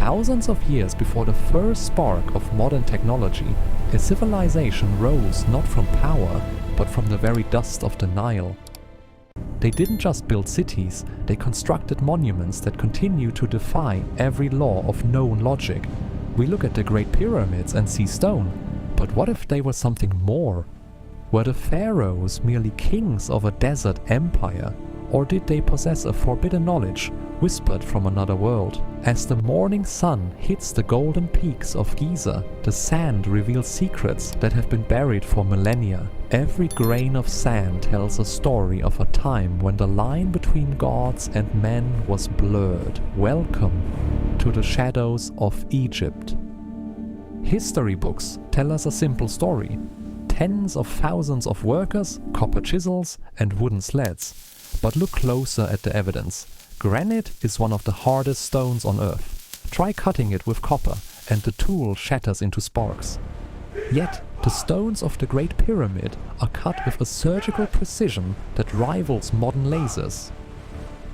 Thousands of years before the first spark of modern technology, a civilization rose not from power, but from the very dust of the Nile. They didn't just build cities, they constructed monuments that continue to defy every law of known logic. We look at the Great Pyramids and see stone, but what if they were something more? Were the Pharaohs merely kings of a desert empire, or did they possess a forbidden knowledge whispered from another world? As the morning sun hits the golden peaks of Giza, the sand reveals secrets that have been buried for millennia. Every grain of sand tells a story of a time when the line between gods and men was blurred. Welcome to the shadows of Egypt. History books tell us a simple story. Tens of thousands of workers, copper chisels, and wooden sleds. But look closer at the evidence. Granite is one of the hardest stones on Earth. Try cutting it with copper, and the tool shatters into sparks. Yet, the stones of the Great Pyramid are cut with a surgical precision that rivals modern lasers.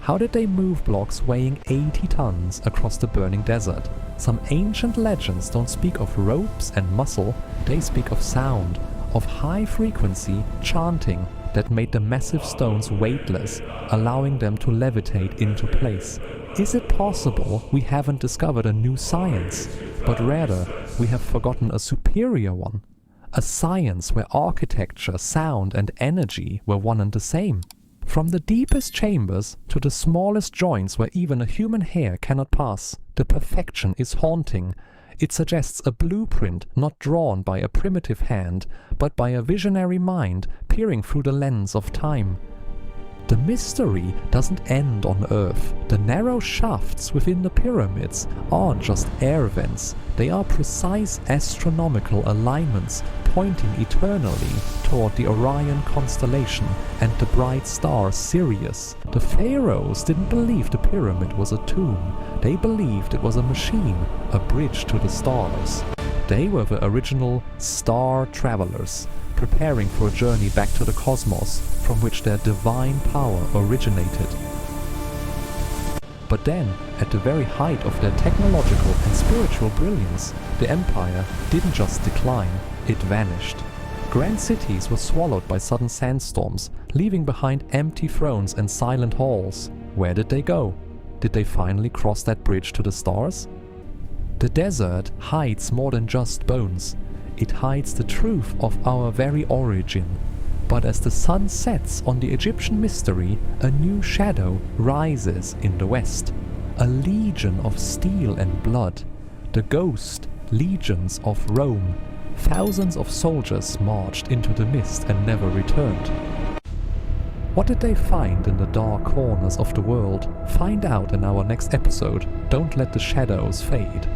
How did they move blocks weighing 80 tons across the burning desert? Some ancient legends don't speak of ropes and muscle, they speak of sound, of high-frequency chanting that made the massive stones weightless, allowing them to levitate into place. Is it possible we haven't discovered a new science, but rather we have forgotten a superior one? A science where architecture, sound and energy were one and the same. From the deepest chambers to the smallest joints where even a human hair cannot pass, the perfection is haunting. It suggests a blueprint not drawn by a primitive hand, but by a visionary mind peering through the lens of time. The mystery doesn't end on Earth. The narrow shafts within the pyramids aren't just air vents, they are precise astronomical alignments pointing eternally toward the Orion constellation and the bright star Sirius. The Pharaohs didn't believe the pyramid was a tomb, they believed it was a machine, a bridge to the stars. They were the original star travelers, preparing for a journey back to the cosmos from which their divine power originated. But then, at the very height of their technological and spiritual brilliance, the empire didn't just decline, it vanished. Grand cities were swallowed by sudden sandstorms, leaving behind empty thrones and silent halls. Where did they go? Did they finally cross that bridge to the stars? The desert hides more than just bones. It hides the truth of our very origin. But as the sun sets on the Egyptian mystery, a new shadow rises in the west. A legion of steel and blood. The ghost legions of Rome. Thousands of soldiers marched into the mist and never returned. What did they find in the dark corners of the world? Find out in our next episode. Don't let the shadows fade.